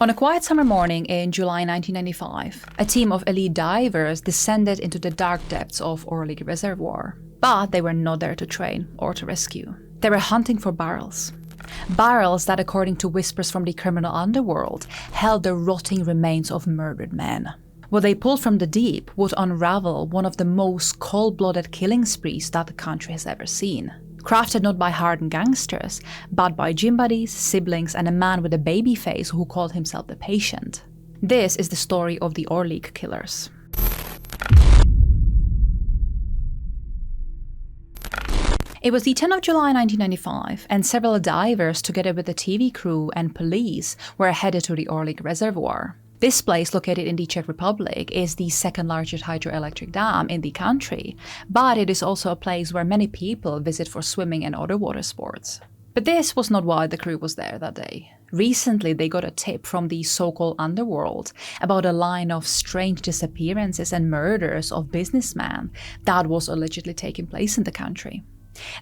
On a quiet summer morning in July 1995, a team of elite divers descended into the dark depths of Orlik Reservoir. But they were not there to train or to rescue. They were hunting for barrels. Barrels that, according to whispers from the criminal underworld, held the rotting remains of murdered men. What they pulled from the deep would unravel one of the most cold-blooded killing sprees that the country has ever seen. Crafted not by hardened gangsters, but by gym buddies, siblings, and a man with a baby face who called himself the Patient. This is the story of the Orlík killers. It was the 10th of July 1995, and several divers, together with the TV crew and police, were headed to the Orlik Reservoir. This place, located in the Czech Republic, is the second largest hydroelectric dam in the country, but it is also a place where many people visit for swimming and other water sports. But this was not why the crew was there that day. Recently, they got a tip from the so-called underworld about a line of strange disappearances and murders of businessmen that was allegedly taking place in the country.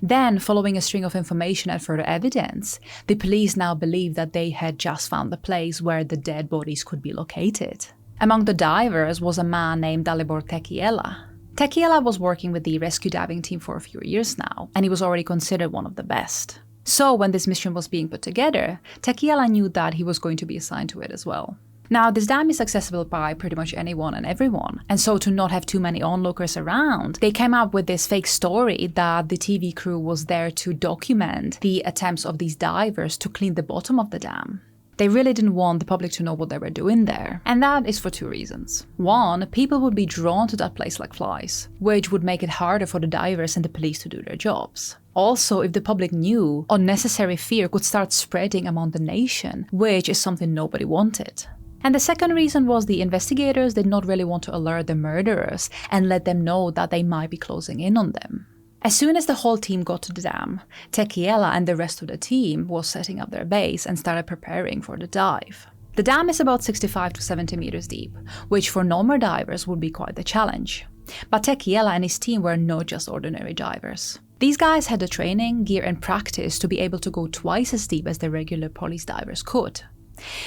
Then, following a string of information and further evidence, the police now believed that they had just found the place where the dead bodies could be located. Among the divers was a man named Dalibor Tekiela. Tekiela was working with the rescue diving team for a few years now, and he was already considered one of the best. So when this mission was being put together, Tekiela knew that he was going to be assigned to it as well. Now, this dam is accessible by pretty much anyone and everyone, and so to not have too many onlookers around, they came up with this fake story that the TV crew was there to document the attempts of these divers to clean the bottom of the dam. They really didn't want the public to know what they were doing there, and that is for two reasons. One, people would be drawn to that place like flies, which would make it harder for the divers and the police to do their jobs. Also, if the public knew, unnecessary fear could start spreading among the nation, which is something nobody wanted. And the second reason was the investigators did not really want to alert the murderers and let them know that they might be closing in on them. As soon as the whole team got to the dam, Tekiela and the rest of the team was setting up their base and started preparing for the dive. The dam is about 65 to 70 meters deep, which for normal divers would be quite the challenge. But Tekiela and his team were not just ordinary divers. These guys had the training, gear and practice to be able to go twice as deep as the regular police divers could.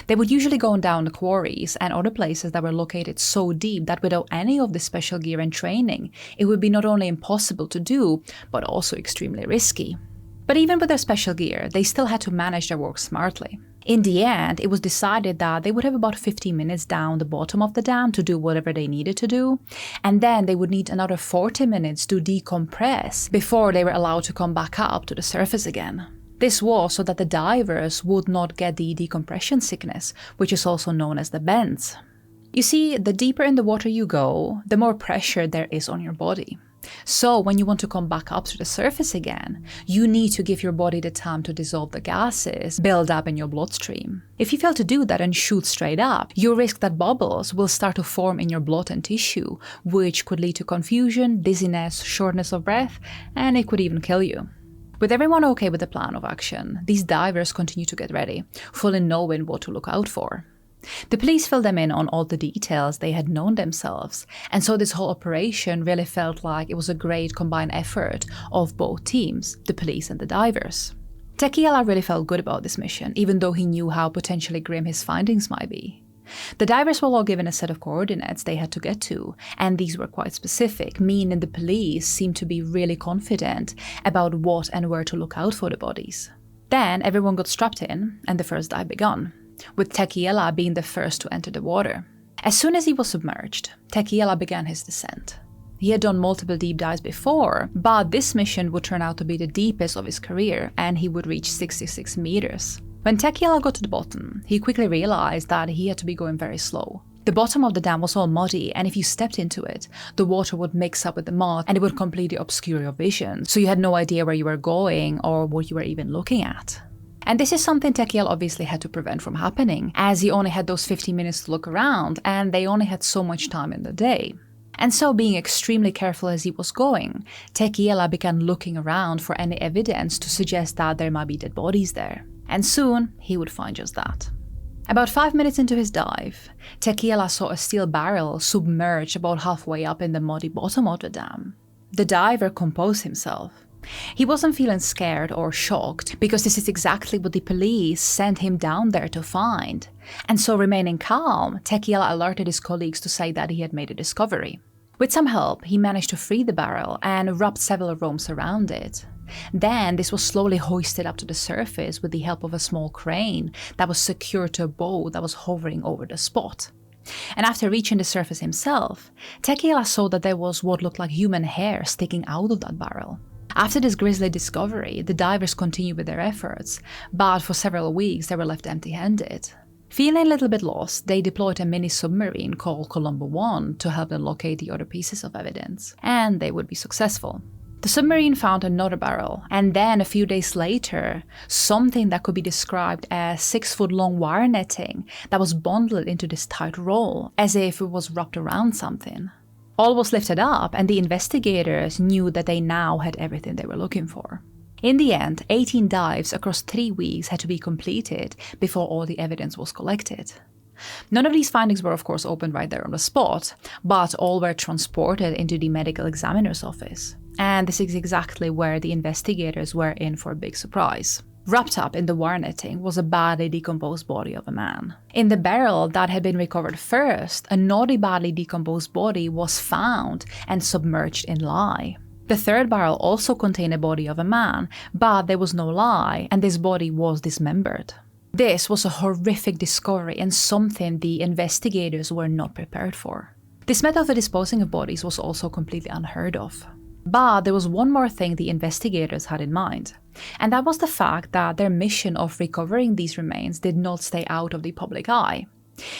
They would usually go down the quarries and other places that were located so deep that without any of the special gear and training, it would be not only impossible to do, but also extremely risky. But even with their special gear, they still had to manage their work smartly. In the end, it was decided that they would have about 15 minutes down the bottom of the dam to do whatever they needed to do, and then they would need another 40 minutes to decompress before they were allowed to come back up to the surface again. This was so that the divers would not get the decompression sickness, which is also known as the bends. You see, the deeper in the water you go, the more pressure there is on your body. So when you want to come back up to the surface again, you need to give your body the time to dissolve the gases built up in your bloodstream. If you fail to do that and shoot straight up, you risk that bubbles will start to form in your blood and tissue, which could lead to confusion, dizziness, shortness of breath, and it could even kill you. With everyone okay with the plan of action, these divers continue to get ready, fully knowing what to look out for. The police filled them in on all the details they had known themselves, and so this whole operation really felt like it was a great combined effort of both teams, the police and the divers. Tekiela really felt good about this mission, even though he knew how potentially grim his findings might be. The divers were all given a set of coordinates they had to get to, and these were quite specific, meaning the police seemed to be really confident about what and where to look out for the bodies. Then everyone got strapped in, and the first dive began, with Tekiela being the first to enter the water. As soon as he was submerged, Tekiela began his descent. He had done multiple deep dives before, but this mission would turn out to be the deepest of his career, and he would reach 66 meters. When Tekiela got to the bottom, he quickly realized that he had to be going very slow. The bottom of the dam was all muddy, and if you stepped into it, the water would mix up with the mud and it would completely obscure your vision, so you had no idea where you were going or what you were even looking at. And this is something Tekiela obviously had to prevent from happening, as he only had those 15 minutes to look around, and they only had so much time in the day. And so, being extremely careful as he was going, Tekiela began looking around for any evidence to suggest that there might be dead bodies there. And soon, he would find just that. About 5 minutes into his dive, Tekiela saw a steel barrel submerged about halfway up in the muddy bottom of the dam. The diver composed himself. He wasn't feeling scared or shocked, because this is exactly what the police sent him down there to find. And so, remaining calm, Tequila alerted his colleagues to say that he had made a discovery. With some help, he managed to free the barrel and wrapped several ropes around it. Then this was slowly hoisted up to the surface with the help of a small crane that was secured to a boat that was hovering over the spot. And after reaching the surface himself, Tequila saw that there was what looked like human hair sticking out of that barrel. After this grisly discovery, the divers continued with their efforts, but for several weeks they were left empty-handed. Feeling a little bit lost, they deployed a mini-submarine called Colombo 1 to help them locate the other pieces of evidence, and they would be successful. The submarine found another barrel, and then a few days later, something that could be described as 6-foot-long wire netting that was bundled into this tight roll, as if it was wrapped around something. All was lifted up, and the investigators knew that they now had everything they were looking for. In the end, 18 dives across 3 weeks had to be completed before all the evidence was collected. None of these findings were of course opened right there on the spot, but all were transported into the medical examiner's office. And this is exactly where the investigators were in for a big surprise. Wrapped up in the wire netting was a badly decomposed body of a man. In the barrel that had been recovered first, another badly decomposed body was found and submerged in lye. The third barrel also contained a body of a man, but there was no lye, and this body was dismembered. This was a horrific discovery and something the investigators were not prepared for. This method of disposing of bodies was also completely unheard of. But there was one more thing the investigators had in mind, and that was the fact that their mission of recovering these remains did not stay out of the public eye.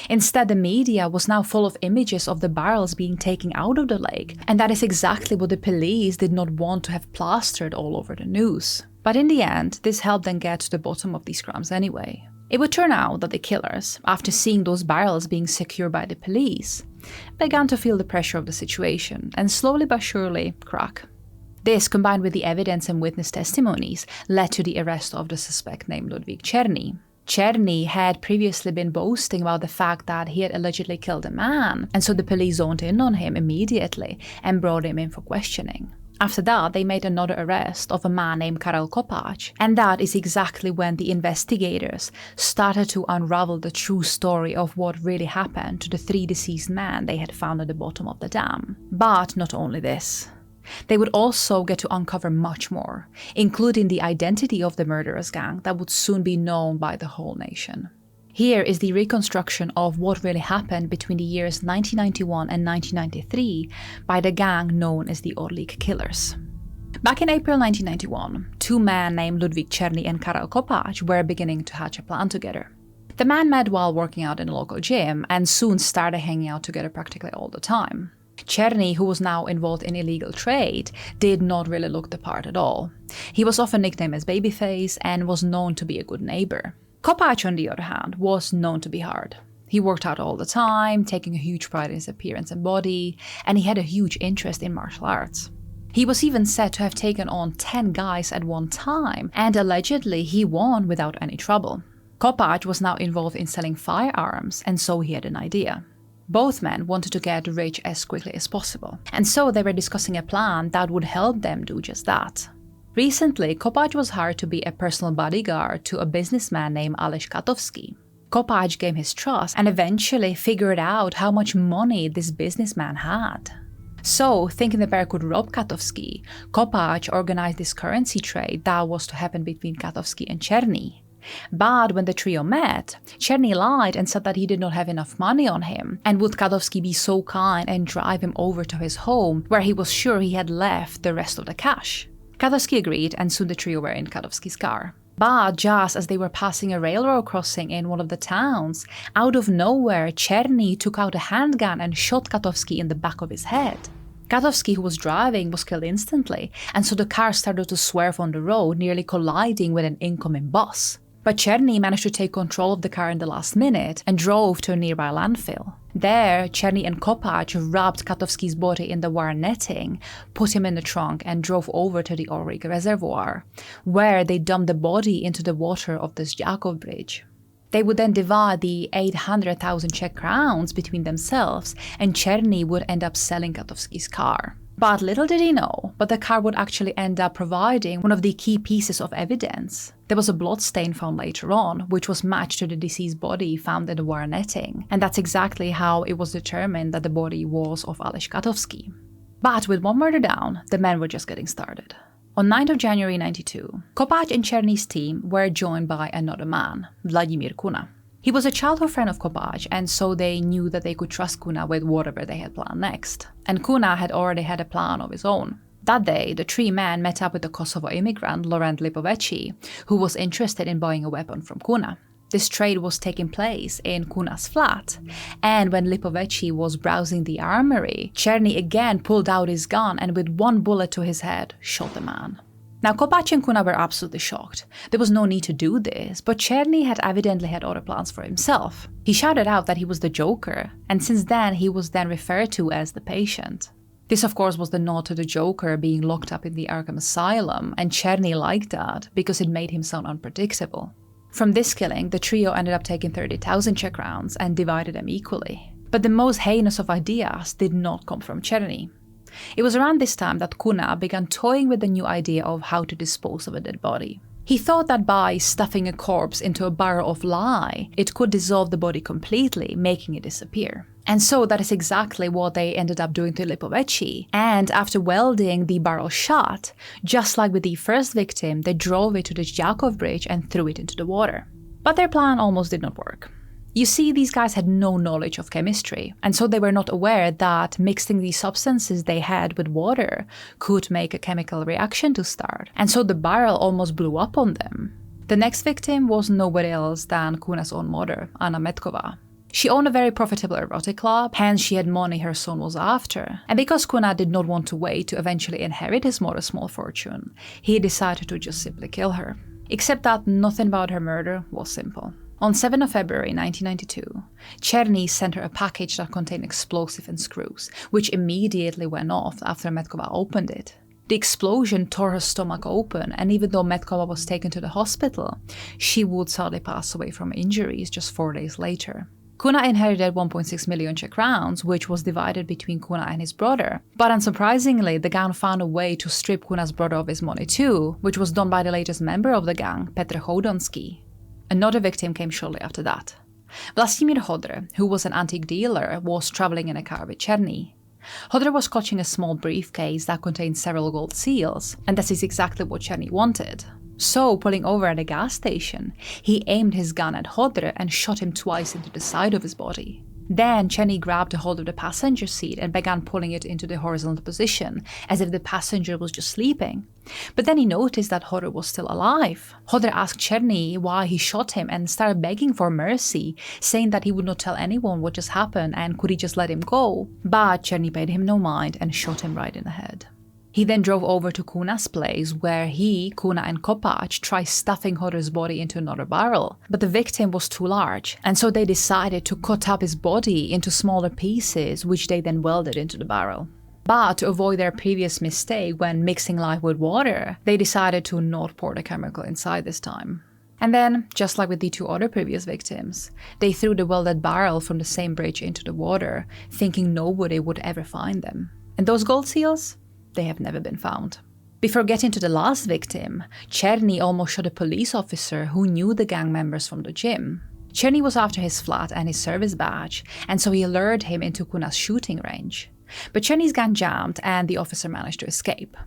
Instead, the media was now full of images of the barrels being taken out of the lake, and that is exactly what the police did not want to have plastered all over the news. But in the end, this helped them get to the bottom of these crimes anyway. It would turn out that the killers, after seeing those barrels being secured by the police, began to feel the pressure of the situation and slowly but surely crack. This, combined with the evidence and witness testimonies, led to the arrest of the suspect named Ludvík Černý. Černý had previously been boasting about the fact that he had allegedly killed a man, and so the police zoned in on him immediately and brought him in for questioning. After that, they made another arrest of a man named Karel Kopáč, and that is exactly when the investigators started to unravel the true story of what really happened to the 3 deceased men they had found at the bottom of the dam. But not only this. They would also get to uncover much more, including the identity of the murderers gang that would soon be known by the whole nation. Here is the reconstruction of what really happened between the years 1991 and 1993 by the gang known as the Orlik killers. Back in April 1991, 2 men named Ludvík Černý and Karel Kopáč were beginning to hatch a plan together. The men met while working out in a local gym and soon started hanging out together practically all the time. Černý, who was now involved in illegal trade, did not really look the part at all. He was often nicknamed as Babyface and was known to be a good neighbor. Kopáč, on the other hand, was known to be hard. He worked out all the time, taking a huge pride in his appearance and body, and he had a huge interest in martial arts. He was even said to have taken on 10 guys at one time, and allegedly he won without any trouble. Kopáč was now involved in selling firearms, and so he had an idea. Both men wanted to get rich as quickly as possible, and so they were discussing a plan that would help them do just that. Recently, Kopáč was hired to be a personal bodyguard to a businessman named Aleš Katovský. Kopáč gained his trust and eventually figured out how much money this businessman had. So, thinking the pair could rob Katovský, Kopáč organized this currency trade that was to happen between Katovský and Černý. But when the trio met, Černý lied and said that he did not have enough money on him, and would Katovský be so kind and drive him over to his home, where he was sure he had left the rest of the cash. Katovský agreed, and soon the trio were in Katovský's car. But just as they were passing a railroad crossing in one of the towns, out of nowhere, Černý took out a handgun and shot Katovský in the back of his head. Katovský, who was driving, was killed instantly, and so the car started to swerve on the road, nearly colliding with an incoming bus. But Černý managed to take control of the car in the last minute and drove to a nearby landfill. There, Černý and Kopáč wrapped Katovský's body in the wire netting, put him in the trunk and drove over to the Orlik reservoir, where they dumped the body into the water of the Žďákov bridge. They would then divide the 800,000 Czech crowns between themselves, and Černý would end up selling Katovský's car. But little did he know, but the car would actually end up providing one of the key pieces of evidence. There was a blood stain found later on, which was matched to the deceased body found in the wire netting, and that's exactly how it was determined that the body was of Aleš Katovský. But with one murder down, the men were just getting started. On 9th of January 92, Kopáč and Černy's team were joined by another man, Vladimír Kuna. He was a childhood friend of Kopáč, and so they knew that they could trust Kuna with whatever they had planned next. And Kuna had already had a plan of his own. That day, the three men met up with the Kosovo immigrant Laurent Lipovetsky, who was interested in buying a weapon from Kuna. This trade was taking place in Kuna's flat, and when Lipovetsky was browsing the armory, Černý again pulled out his gun and with one bullet to his head, shot the man. Now, Kopáč and Kuna were absolutely shocked. There was no need to do this, but Černý had evidently had other plans for himself. He shouted out that he was the Joker, and since then he was then referred to as the Patient. This, of course, was the nod to the Joker being locked up in the Arkham Asylum, and Černý liked that because it made him sound unpredictable. From this killing, the trio ended up taking 30,000 Czech crowns and divided them equally. But the most heinous of ideas did not come from Černý. It was around this time that Kuna began toying with the new idea of how to dispose of a dead body. He thought that by stuffing a corpse into a barrel of lye, it could dissolve the body completely, making it disappear. And so that is exactly what they ended up doing to Lipovetsky, and after welding the barrel shut, just like with the first victim, they drove it to the Žďákov Bridge and threw it into the water. But their plan almost did not work. You see, these guys had no knowledge of chemistry, and so they were not aware that mixing the substances they had with water could make a chemical reaction to start, and so the barrel almost blew up on them. The next victim was nobody else than Kuna's own mother, Anna Metková. She owned a very profitable erotic club, hence she had money her son was after, and because Kuna did not want to wait to eventually inherit his mother's small fortune, he decided to just simply kill her. Except that nothing about her murder was simple. On 7th of February 1992, Černý sent her a package that contained explosive and screws, which immediately went off after Metková opened it. The explosion tore her stomach open, and even though Metková was taken to the hospital, she would sadly pass away from injuries just 4 days later. Kuna inherited 1.6 million Czech crowns, which was divided between Kuna and his brother. But unsurprisingly, the gang found a way to strip Kuna's brother of his money too, which was done by the latest member of the gang, Petr Choudonský. Another victim came shortly after that. Vlastimír Hodr, who was an antique dealer, was traveling in a car with Černý. Hodr was clutching a small briefcase that contained several gold seals, and this is exactly what Černý wanted. So, pulling over at a gas station, he aimed his gun at Hodr and shot him twice into the side of his body. Then Černý grabbed a hold of the passenger seat and began pulling it into the horizontal position, as if the passenger was just sleeping. But then he noticed that Hodr was still alive. Hodr asked Černý why he shot him and started begging for mercy, saying that he would not tell anyone what just happened and could he just let him go. But Černý paid him no mind and shot him right in the head. He then drove over to Kuna's place, where he, Kuna and Kopáč tried stuffing Hodr's body into another barrel, but the victim was too large, and so they decided to cut up his body into smaller pieces, which they then welded into the barrel. But to avoid their previous mistake when mixing lye with water, they decided to not pour the chemical inside this time. And then, just like with the two other previous victims, they threw the welded barrel from the same bridge into the water, thinking nobody would ever find them. And those gold seals? They have never been found. Before getting to the last victim, Černý almost shot a police officer who knew the gang members from the gym. Černý was after his flat and his service badge, and so he lured him into Kuna's shooting range. But Černý's gun jammed and the officer managed to escape.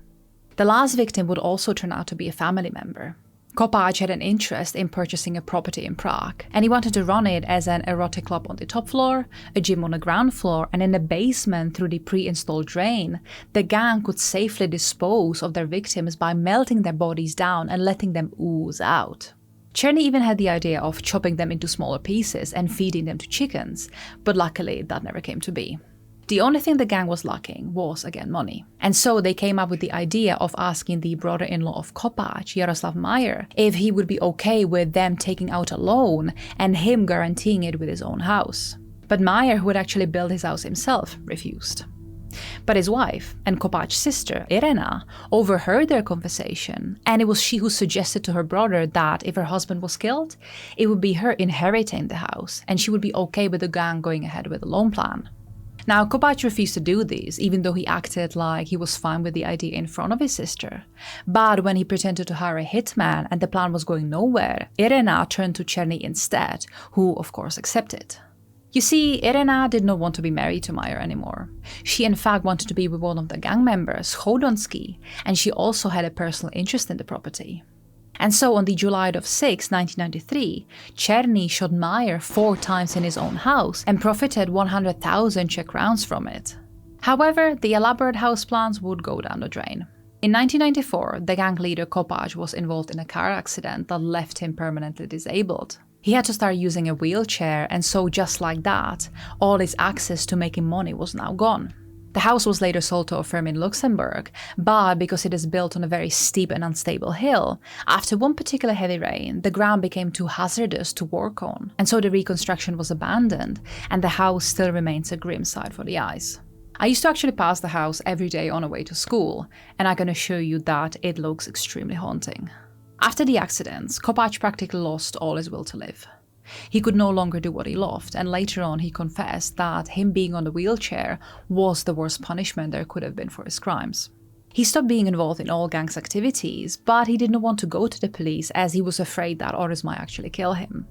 The last victim would also turn out to be a family member. Kopáč had an interest in purchasing a property in Prague, and he wanted to run it as an erotic club on the top floor, a gym on the ground floor, and in the basement through the pre-installed drain, the gang could safely dispose of their victims by melting their bodies down and letting them ooze out. Černý even had the idea of chopping them into smaller pieces and feeding them to chickens, but luckily that never came to be. The only thing the gang was lacking was, again, money. And so they came up with the idea of asking the brother-in-law of Kopáč, Jaroslav Mayer, if he would be okay with them taking out a loan and him guaranteeing it with his own house. But Mayer, who had actually built his house himself, refused. But his wife and Kopáč's sister, Irena, overheard their conversation, and it was she who suggested to her brother that if her husband was killed, it would be her inheriting the house, and she would be okay with the gang going ahead with the loan plan. Now, Kopacz refused to do this, even though he acted like he was fine with the idea in front of his sister. But when he pretended to hire a hitman and the plan was going nowhere, Irena turned to Černý instead, who of course accepted. You see, Irena did not want to be married to Mayer anymore. She in fact wanted to be with one of the gang members, Chodonský, and she also had a personal interest in the property. And so on the July of 6, 1993, Černý shot Mayer 4 times in his own house and profited 100,000 Czech crowns from it. However, the elaborate house plans would go down the drain. In 1994, the gang leader Kopacz was involved in a car accident that left him permanently disabled. He had to start using a wheelchair, and so just like that, all his access to making money was now gone. The house was later sold to a firm in Luxembourg, but because it is built on a very steep and unstable hill, after one particular heavy rain, the ground became too hazardous to work on, and so the reconstruction was abandoned, and the house still remains a grim sight for the eyes. I used to actually pass the house every day on the way to school, and I can assure you that it looks extremely haunting. After the accidents, Kopacz practically lost all his will to live. He could no longer do what he loved, and later on he confessed that him being on the wheelchair was the worst punishment there could have been for his crimes. He stopped being involved in all gang's activities, but he did not want to go to the police as he was afraid that others might actually kill him.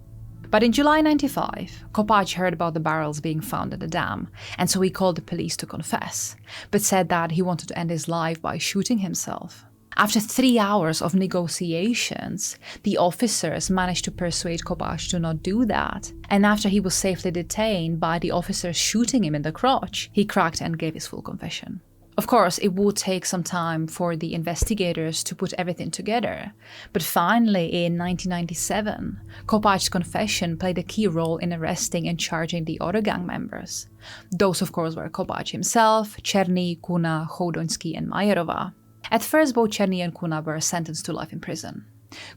But in July 1995, Kopacz heard about the barrels being found at the dam, and so he called the police to confess, but said that he wanted to end his life by shooting himself. After 3 hours of negotiations, the officers managed to persuade Kopacz to not do that, and after he was safely detained by the officers shooting him in the crotch, he cracked and gave his full confession. Of course, it would take some time for the investigators to put everything together, but finally in 1997, Kopacz's confession played a key role in arresting and charging the other gang members. Those of course were Kopacz himself, Černý, Kuna, Chodonský and Majerová. At first, both Černý and Kuna were sentenced to life in prison.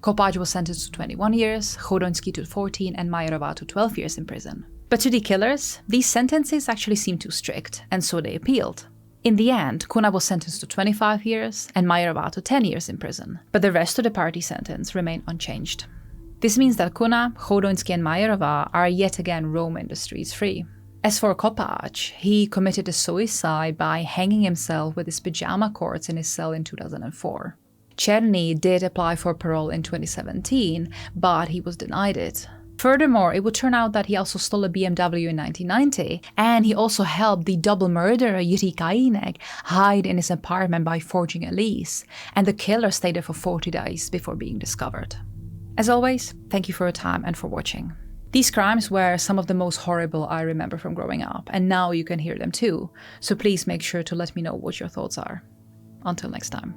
Kopacz was sentenced to 21 years, Chodonský to 14 and Majerová to 12 years in prison. But to the killers, these sentences actually seemed too strict, and so they appealed. In the end, Kuna was sentenced to 25 years and Majerová to 10 years in prison, but the rest of the party sentence remained unchanged. This means that Kuna, Chodonský and Majerová are yet again roaming the streets free. As for Kopacz, he committed a suicide by hanging himself with his pajama cords in his cell in 2004. Černý did apply for parole in 2017, but he was denied it. Furthermore, it would turn out that he also stole a BMW in 1990, and he also helped the double murderer Jiří Kajínek hide in his apartment by forging a lease, and the killer stayed there for 40 days before being discovered. As always, thank you for your time and for watching. These crimes were some of the most horrible I remember from growing up, and now you can hear them too, so please make sure to let me know what your thoughts are. Until next time.